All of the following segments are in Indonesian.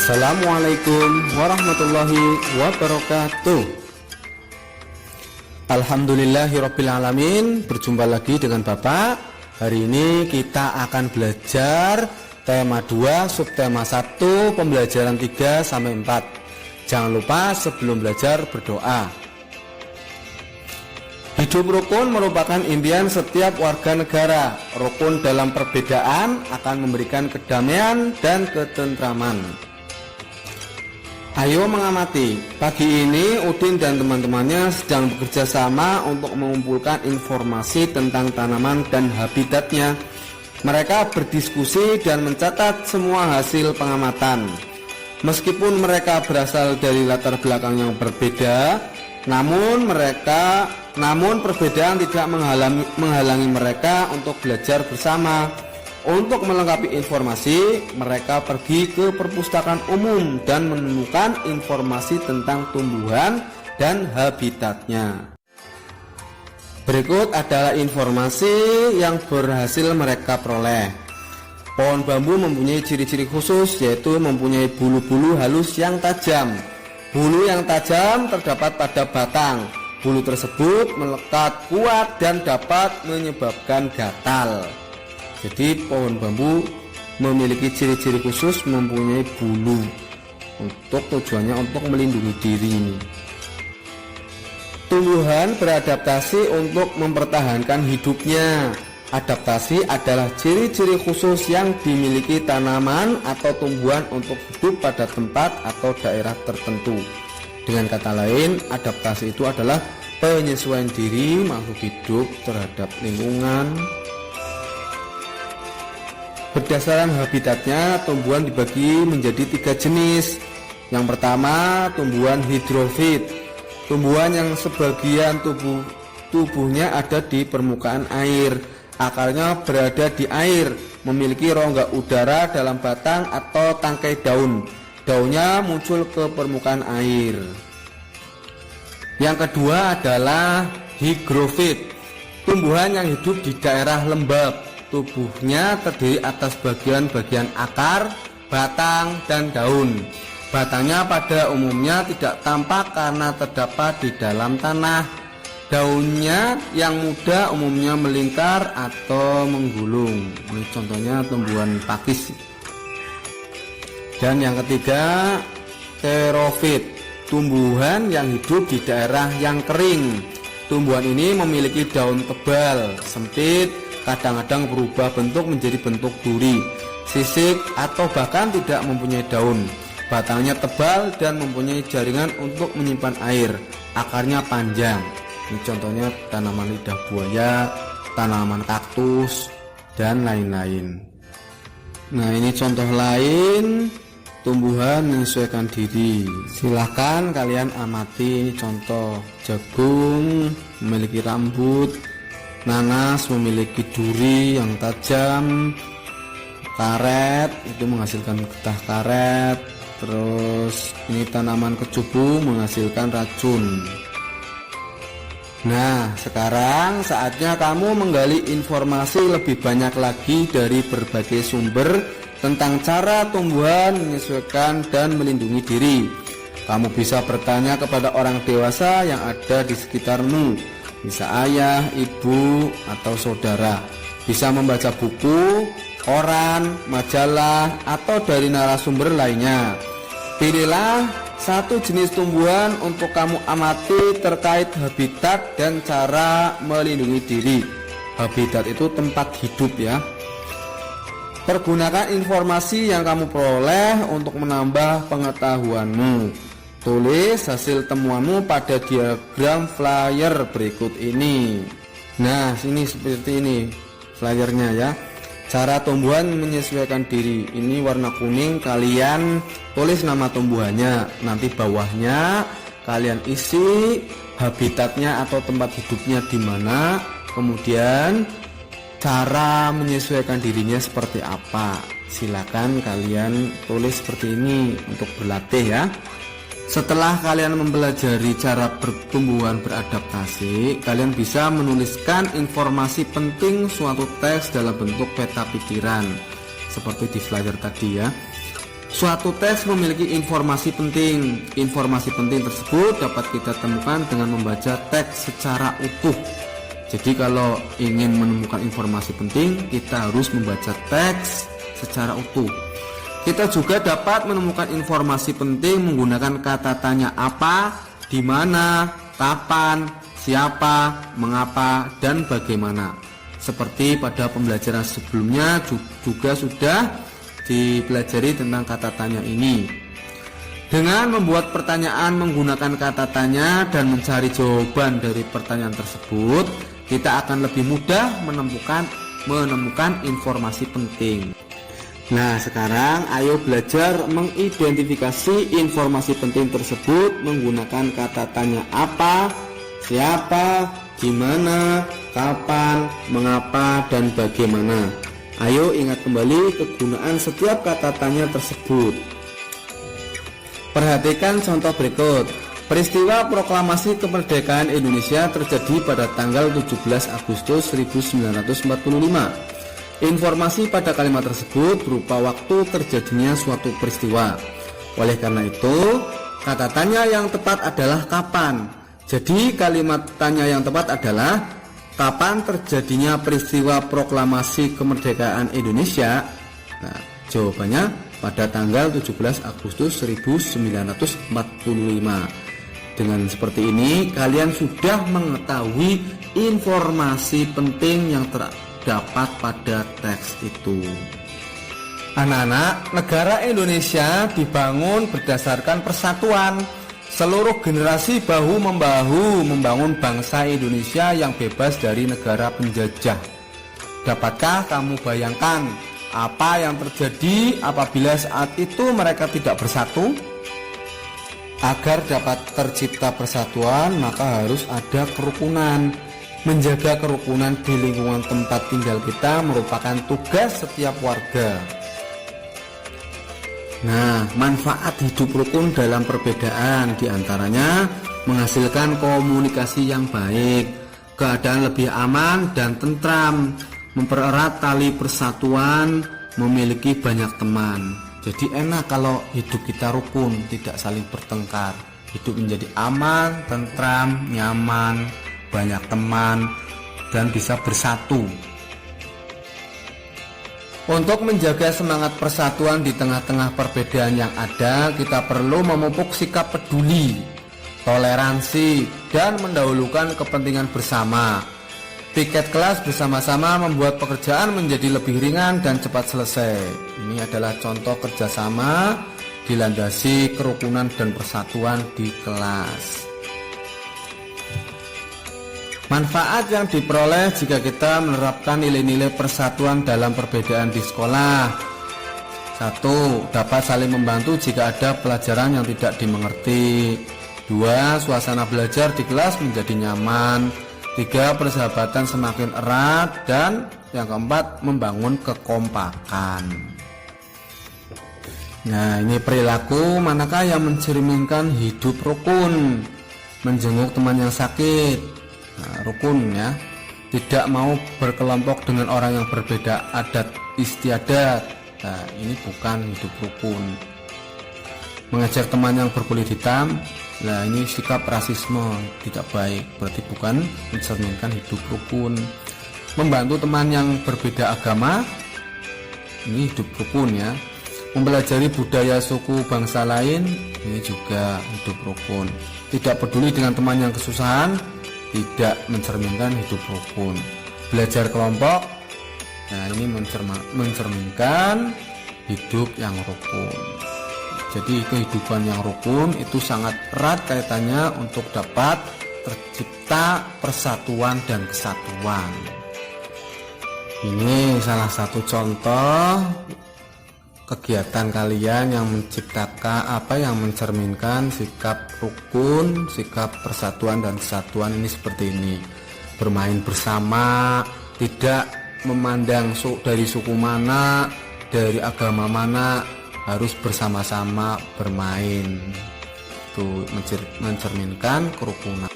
Assalamualaikum warahmatullahi wabarakatuh. Alhamdulillahirrabbilalamin. Berjumpa lagi dengan Bapak. Hari ini kita akan belajar tema 2 subtema 1 pembelajaran 3 sampai 4. Jangan lupa sebelum belajar berdoa. Hidup rukun merupakan impian setiap warga negara. Rukun dalam perbedaan akan memberikan kedamaian dan ketentraman. Ayo mengamati. Pagi ini Udin dan teman-temannya sedang bekerja sama untuk mengumpulkan informasi tentang tanaman dan habitatnya. Mereka berdiskusi dan mencatat semua hasil pengamatan. Meskipun mereka berasal dari latar belakang yang berbeda, namun perbedaan tidak menghalangi mereka untuk belajar bersama. Untuk melengkapi informasi, mereka pergi ke perpustakaan umum dan menemukan informasi tentang tumbuhan dan habitatnya. Berikut adalah informasi yang berhasil mereka peroleh. Pohon bambu mempunyai ciri-ciri khusus, yaitu mempunyai bulu-bulu halus yang tajam. Bulu yang tajam terdapat pada batang. Bulu tersebut melekat kuat dan dapat menyebabkan gatal. Jadi pohon bambu memiliki ciri-ciri khusus, mempunyai bulu untuk tujuannya untuk melindungi diri. Tumbuhan beradaptasi untuk mempertahankan hidupnya. Adaptasi adalah ciri-ciri khusus yang dimiliki tanaman atau tumbuhan untuk hidup pada tempat atau daerah tertentu. Dengan kata lain, adaptasi itu adalah penyesuaian diri makhluk hidup terhadap lingkungan. Berdasarkan habitatnya, tumbuhan dibagi menjadi 3 jenis. Yang pertama, tumbuhan hidrofit. Tumbuhan yang sebagian tubuhnya ada di permukaan air. Akarnya berada di air, memiliki rongga udara dalam batang atau tangkai daun. Daunnya muncul ke permukaan air. Yang kedua adalah hygrofit. Tumbuhan yang hidup di daerah lembab. Tubuhnya terdiri atas bagian-bagian akar, batang, dan daun. Batangnya pada umumnya tidak tampak karena terdapat di dalam tanah. Daunnya yang muda umumnya melingkar atau menggulung. Ini contohnya tumbuhan pakis. Dan yang ketiga, xerofit. Tumbuhan yang hidup di daerah yang kering. Tumbuhan ini memiliki daun tebal, sempit, kadang-kadang berubah bentuk menjadi bentuk duri, sisik, atau bahkan tidak mempunyai daun. Batangnya tebal dan mempunyai jaringan untuk menyimpan air. Akarnya panjang. Ini contohnya tanaman lidah buaya, tanaman kaktus, dan lain-lain. Nah, ini contoh lain tumbuhan menyesuaikan diri. Silahkan kalian amati. Ini contoh jagung memiliki rambut, nanas memiliki duri yang tajam, karet itu menghasilkan getah karet. Terus ini tanaman kecubu menghasilkan racun. Nah, sekarang saatnya kamu menggali informasi lebih banyak lagi dari berbagai sumber tentang cara tumbuhan menyesuaikan dan melindungi diri. Kamu bisa bertanya kepada orang dewasa yang ada di sekitarmu, bisa ayah, ibu, atau saudara. Bisa membaca buku, koran, majalah, atau dari narasumber lainnya. Pilihlah satu jenis tumbuhan untuk kamu amati terkait habitat dan cara melindungi diri. Habitat itu tempat hidup ya. Pergunakan informasi yang kamu peroleh untuk menambah pengetahuanmu. Tulis hasil temuanmu pada diagram flyer berikut ini. Nah, sini seperti ini flyernya ya. Cara tumbuhan menyesuaikan diri. Ini warna kuning, kalian tulis nama tumbuhannya. Nanti bawahnya kalian isi habitatnya atau tempat hidupnya di mana. Kemudian cara menyesuaikan dirinya seperti apa. Silakan kalian tulis seperti ini untuk berlatih ya. Setelah kalian mempelajari cara pertumbuhan beradaptasi, kalian bisa menuliskan informasi penting suatu teks dalam bentuk peta pikiran seperti di flyer tadi ya. Suatu teks memiliki informasi penting. Informasi penting tersebut dapat kita temukan dengan membaca teks secara utuh. Jadi kalau ingin menemukan informasi penting, kita harus membaca teks secara utuh. Kita juga dapat menemukan informasi penting menggunakan kata tanya apa, di mana, kapan, siapa, mengapa, dan bagaimana. Seperti pada pembelajaran sebelumnya juga sudah dipelajari tentang kata tanya ini. Dengan membuat pertanyaan menggunakan kata tanya dan mencari jawaban dari pertanyaan tersebut, kita akan lebih mudah menemukan informasi penting. Nah, sekarang ayo belajar mengidentifikasi informasi penting tersebut menggunakan kata tanya apa, siapa, di mana, kapan, mengapa, dan bagaimana. Ayo ingat kembali kegunaan setiap kata tanya tersebut. Perhatikan contoh berikut. Peristiwa proklamasi kemerdekaan Indonesia terjadi pada tanggal 17 Agustus 1945. Informasi pada kalimat tersebut berupa waktu terjadinya suatu peristiwa. Oleh karena itu, kata tanya yang tepat adalah kapan. Jadi kalimat tanya yang tepat adalah kapan terjadinya peristiwa proklamasi kemerdekaan Indonesia? Nah, jawabannya pada tanggal 17 Agustus 1945. Dengan seperti ini, kalian sudah mengetahui informasi penting yang terdapat pada teks itu. Anak-anak, negara Indonesia dibangun berdasarkan persatuan. Seluruh generasi bahu-membahu membangun bangsa Indonesia yang bebas dari negara penjajah. Dapatkah kamu bayangkan apa yang terjadi apabila saat itu mereka tidak bersatu? Agar dapat tercipta persatuan, maka harus ada kerukunan. Menjaga kerukunan di lingkungan tempat tinggal kita merupakan tugas setiap warga. Nah, manfaat hidup rukun dalam perbedaan diantaranya menghasilkan komunikasi yang baik, keadaan lebih aman dan tentram, mempererat tali persatuan, memiliki banyak teman. Jadi enak kalau hidup kita rukun, tidak saling bertengkar. Hidup menjadi aman, tentram, nyaman, banyak teman, dan bisa bersatu. Untuk menjaga semangat persatuan di tengah-tengah perbedaan yang ada, kita perlu memupuk sikap peduli, toleransi, dan mendahulukan kepentingan bersama. Piket kelas bersama-sama membuat pekerjaan menjadi lebih ringan dan cepat selesai. Ini adalah contoh kerjasama dilandasi kerukunan dan persatuan di kelas. Manfaat yang diperoleh jika kita menerapkan nilai-nilai persatuan dalam perbedaan di sekolah. 1. Dapat saling membantu jika ada pelajaran yang tidak dimengerti. 2. Suasana belajar di kelas menjadi nyaman. 3. Persahabatan semakin erat. Dan yang keempat, membangun kekompakan. Nah, ini perilaku manakah yang mencerminkan hidup rukun? Menjenguk teman yang sakit. Nah, rukun ya, tidak mau berkelompok dengan orang yang berbeda adat istiadat. Nah, ini bukan hidup rukun. Mengejar teman yang berkulit hitam, nah ini sikap rasisme, tidak baik, berarti bukan mencerminkan hidup rukun. Membantu teman yang berbeda agama, ini hidup rukun ya. Mempelajari budaya suku bangsa lain, ini juga hidup rukun. Tidak peduli dengan teman yang kesusahan, tidak mencerminkan hidup rukun. Belajar kelompok, nah ini mencerminkan hidup yang rukun. Jadi kehidupan yang rukun itu sangat erat kaitannya untuk dapat tercipta persatuan dan kesatuan. Ini salah satu contoh kegiatan kalian yang menciptakan yang mencerminkan sikap rukun, sikap persatuan dan kesatuan ini seperti ini. Bermain bersama, tidak memandang dari suku mana, dari agama mana, harus bersama-sama bermain. Itu mencerminkan kerukunan.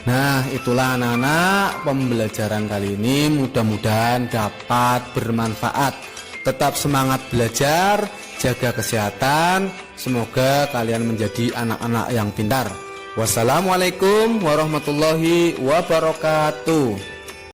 Nah, itulah anak-anak pembelajaran kali ini, mudah-mudahan dapat bermanfaat. Tetap semangat belajar, jaga kesehatan. Semoga kalian menjadi anak-anak yang pintar. Wassalamualaikum warahmatullahi wabarakatuh.